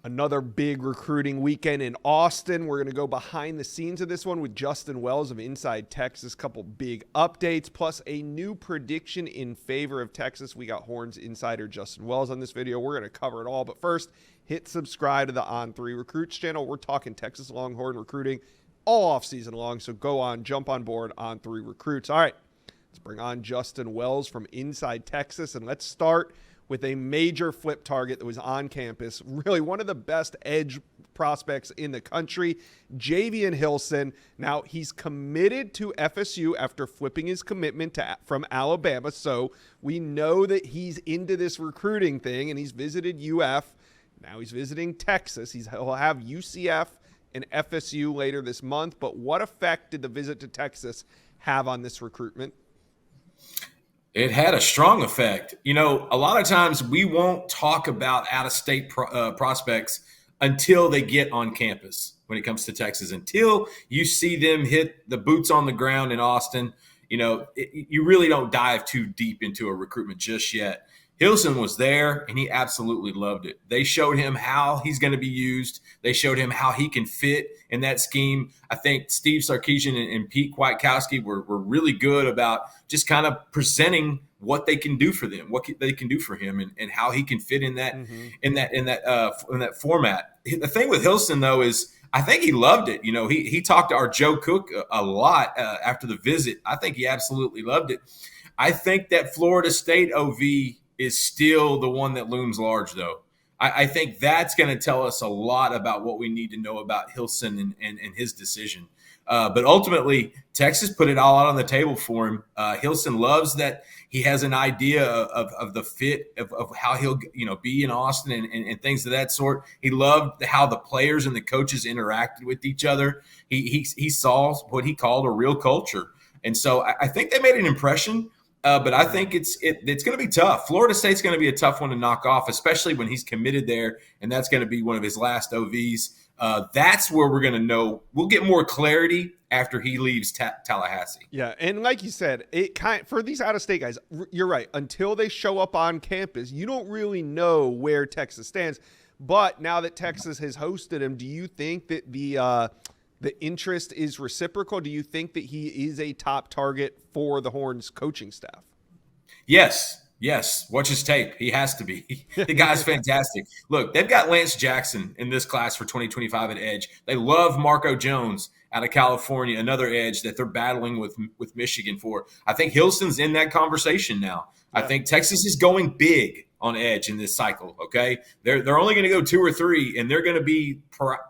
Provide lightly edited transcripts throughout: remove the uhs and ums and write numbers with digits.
Another big recruiting weekend in Austin. We're going to go behind the scenes of this one with Justin Wells of Inside Texas. Couple big updates, plus a new prediction in favor of Texas. We got Horns insider Justin Wells on this video. We're going to cover it all. But first, hit subscribe to the On3 Recruits channel. We're talking Texas Longhorn recruiting all offseason long. So go on, jump on board On3 Recruits. All right, let's bring on Justin Wells from Inside Texas. And let's start with a major flip target that was on campus. Really one of the best edge prospects in the country, Javion Hilson. Now, he's committed to FSU after flipping his commitment from Alabama, so we know that he's into this recruiting thing, and he's visited UF. Now he's visiting Texas. He'll have UCF and FSU later this month, but what effect did the visit to Texas have on this recruitment? It had a strong effect. You know, a lot of times we won't talk about out-of-state prospects until they get on campus when it comes to Texas. Until you see them hit the boots on the ground in Austin, you know, you really don't dive too deep into a recruitment just yet. Hilson was there, and he absolutely loved it. They showed him how he's going to be used. They showed him how he can fit in that scheme. I think Steve Sarkisian and Pete Kwiatkowski were really good about just kind of presenting what they can do for them, what they can do for him, and how he can fit in that in that format. The thing with Hilson, though, is I think he loved it. You know, he talked to our Joe Cook a lot after the visit. I think he absolutely loved it. I think that Florida State OV is still the one that looms large, though. I think that's going to tell us a lot about what we need to know about Hilson and his decision. But ultimately, Texas put it all out on the table for him. Hilson loves that he has an idea of the fit of how he'll be in Austin and things of that sort. He loved how the players and the coaches interacted with each other. He saw what he called a real culture. And so I think they made an impression. But I think it's going to be tough. Florida State's going to be a tough one to knock off, especially when he's committed there, and that's going to be one of his last OVs. That's where we're going to know. We'll get more clarity after he leaves Tallahassee. Yeah, and like you said, for these out-of-state guys, you're right. Until they show up on campus, you don't really know where Texas stands. But now that Texas has hosted him, do you think that the interest is reciprocal? Do you think that he is a top target for the Horns coaching staff? Yes. Watch his tape. He has to be. The guy's fantastic. Look, they've got Lance Jackson in this class for 2025 at edge. They love Marco Jones out of California, another edge that they're battling with Michigan for. I think Hilson's in that conversation now. Yeah. I think Texas is going big on edge in this cycle, okay? They're only going to go 2 or 3, and they're going to be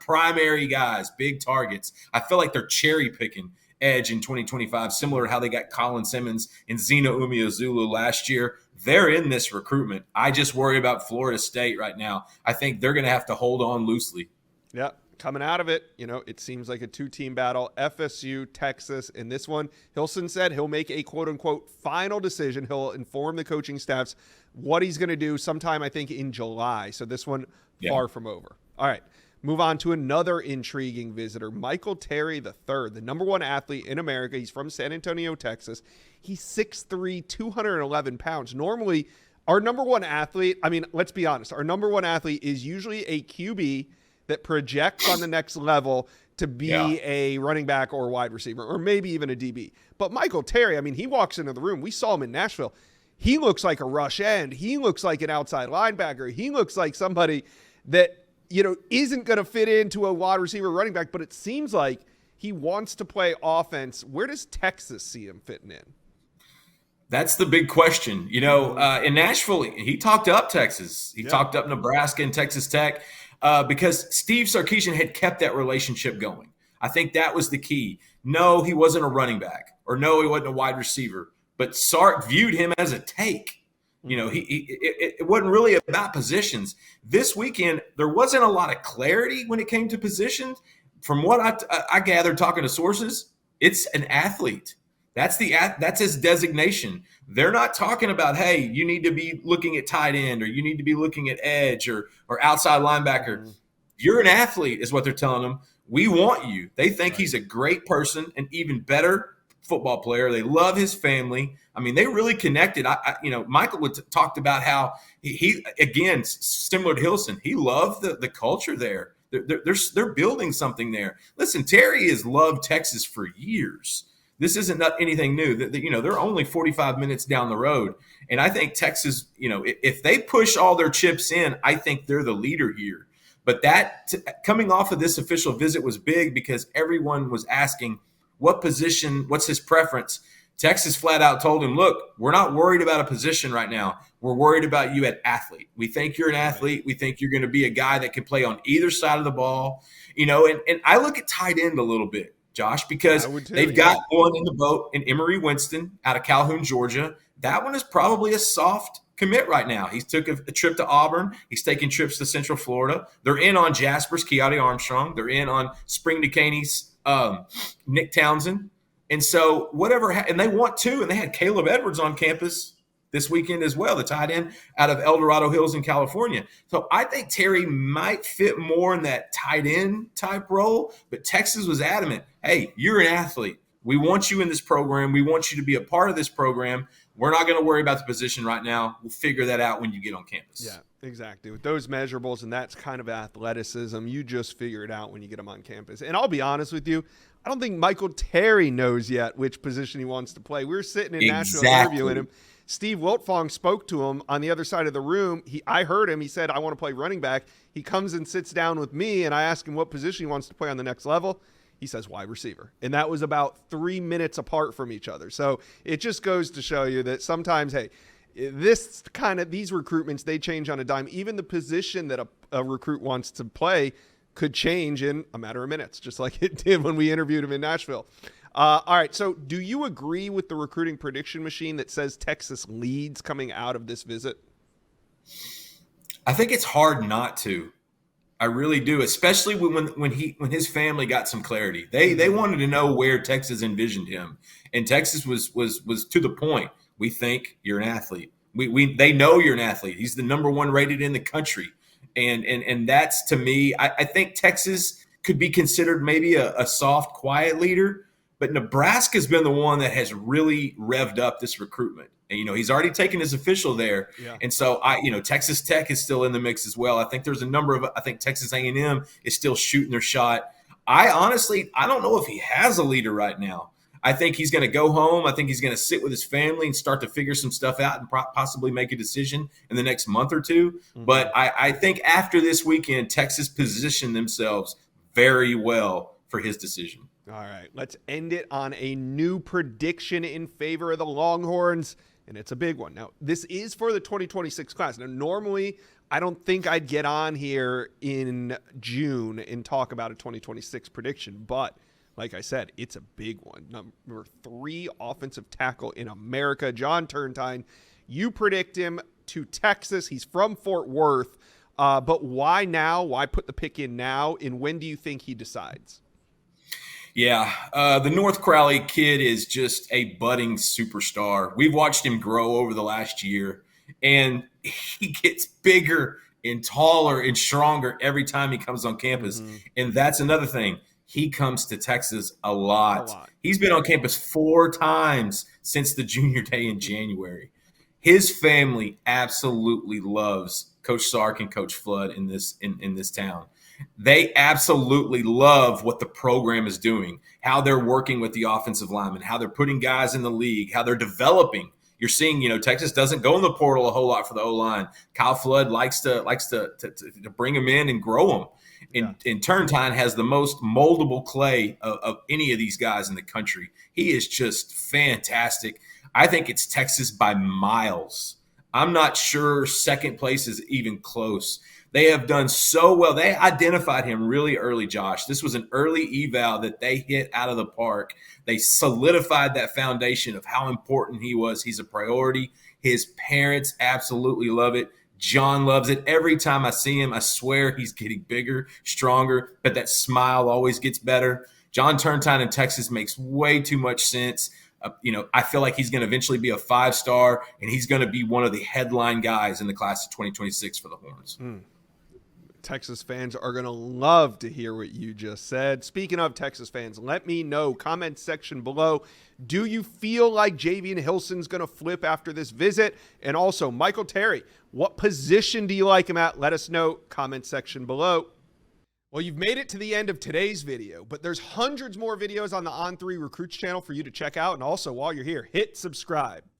primary guys, big targets. I feel like they're cherry-picking edge in 2025, similar to how they got Colin Simmons and Zeno Umeozulu last year. They're in this recruitment. I just worry about Florida State right now. I think they're going to have to hold on loosely. Yeah, coming out of it, it seems like a 2-team battle. FSU, Texas. In this one, Hilson said he'll make a quote-unquote final decision. He'll inform the coaching staffs what he's going to do sometime, I think, in July. So this one, far from over. All right, move on to another intriguing visitor, Michael Terry III, the number 1 athlete in America. He's from San Antonio, Texas. He's 6'3", 211 pounds. Normally, our number 1 athlete, I mean, let's be honest, our number 1 athlete is usually a QB that projects on the next level to be a running back or wide receiver, or maybe even a DB. But Michael Terry, I mean, he walks into the room. We saw him in Nashville. He looks like a rush end. He looks like an outside linebacker. He looks like somebody that, isn't going to fit into a wide receiver running back, but it seems like he wants to play offense. Where does Texas see him fitting in? That's the big question. In Nashville, he talked up Texas. He talked up Nebraska and Texas Tech because Steve Sarkisian had kept that relationship going. I think that was the key. No, he wasn't a running back, or no, he wasn't a wide receiver. But Sark viewed him as a take. It wasn't really about positions. This weekend, there wasn't a lot of clarity when it came to positions. From what I gathered talking to sources, it's an athlete. That's his designation. They're not talking about, hey, you need to be looking at tight end, or you need to be looking at edge or outside linebacker. You're an athlete is what they're telling him. We want you. They think he's a great person, and even better football player. They love his family. I mean, they really connected. Michael talked about how he again, similar to Hilson, he loved the culture there. They're building something there. Listen, Terry has loved Texas for years. This isn't anything new. They're only 45 minutes down the road. And I think Texas, if they push all their chips in, I think they're the leader here. But coming off of this official visit was big because everyone was asking what position, what's his preference. Texas flat out told him, look, we're not worried about a position right now. We're worried about you at athlete. We think you're an athlete. We think you're going to be a guy that can play on either side of the ball. And I look at tight end a little bit, Josh, because they've got one in the boat in Emory Winston out of Calhoun, Georgia. That one is probably a soft commit right now. He took a trip to Auburn. He's taking trips to Central Florida. They're in on Jasper's Keati Armstrong. They're in on Spring Decaney's Nick Townsend. And so and they want to, and they had Caleb Edwards on campus this weekend as well, the tight end out of El Dorado Hills in California. So I think Terry might fit more in that tight end type role, but Texas was adamant, hey, you're an athlete. We want you in this program. We want you to be a part of this program. We're not going to worry about the position right now. We'll figure that out when you get on campus. Yeah, exactly. With those measurables and that's kind of athleticism, you just figure it out when you get them on campus. And I'll be honest with you, I don't think Michael Terry knows yet which position he wants to play. We were sitting in Nashville interviewing him. Steve Wiltfong spoke to him on the other side of the room. I heard him. He said, I want to play running back. He comes and sits down with me, and I ask him what position he wants to play on the next level. He says wide receiver. And that was about 3 minutes apart from each other. So it just goes to show you that sometimes, hey, these recruitments, they change on a dime. Even the position that a recruit wants to play could change in a matter of minutes, just like it did when we interviewed him in Nashville. All right, so do you agree with the recruiting prediction machine that says Texas leads coming out of this visit? I think it's hard not to. I really do, especially when his family got some clarity. They wanted to know where Texas envisioned him, and Texas was to the point. We think you're an athlete. They know you're an athlete. He's the number one rated in the country, and that's, to me, I think Texas could be considered maybe a soft, quiet leader, but Nebraska's been the one that has really revved up this recruitment. And, he's already taken his official there. Yeah. And so, Texas Tech is still in the mix as well. I think there's I think Texas A&M is still shooting their shot. I don't know if he has a leader right now. I think he's going to go home. I think he's going to sit with his family and start to figure some stuff out and possibly make a decision in the next month or two. Mm-hmm. But I think after this weekend, Texas positioned themselves very well for his decision. All right, let's end it on a new prediction in favor of the Longhorns, and it's a big one. Now, this is for the 2026 class. Now, normally, I don't think I'd get on here in June and talk about a 2026 prediction, but like I said, it's a big one. Number 3 offensive tackle in America, John Turntine. You predict him to Texas. He's from Fort Worth, but why now? Why put the pick in now, and when do you think he decides? Yeah, the North Crowley kid is just a budding superstar. We've watched him grow over the last year, and he gets bigger and taller and stronger every time he comes on campus. Mm-hmm. And that's another thing. He comes to Texas a lot. He's been on campus 4 times since the junior day in January. His family absolutely loves Coach Sark and Coach Flood in this town. They absolutely love what the program is doing, how they're working with the offensive linemen, how they're putting guys in the league, how they're developing. You're seeing, Texas doesn't go in the portal a whole lot for the O-line. Kyle Flood likes to bring them in and grow them. And Turntine has the most moldable clay of any of these guys in the country. He is just fantastic. I think it's Texas by miles. I'm not sure second place is even close. They have done so well. They identified him really early, Josh. This was an early eval that they hit out of the park. They solidified that foundation of how important he was. He's a priority. His parents absolutely love it. John loves it. Every time I see him, I swear he's getting bigger, stronger, but that smile always gets better. John Turntine in Texas makes way too much sense. I feel like he's going to eventually be a 5-star, and he's going to be one of the headline guys in the class of 2026 for the Horns. Texas fans are going to love to hear what you just said. Speaking of Texas fans, let me know, comment section below. Do you feel like Javion Hilson's going to flip after this visit? And also, Michael Terry, what position do you like him at? Let us know, comment section below. Well, you've made it to the end of today's video, but there's hundreds more videos on the On3 Recruits channel for you to check out. And also, while you're here, hit subscribe.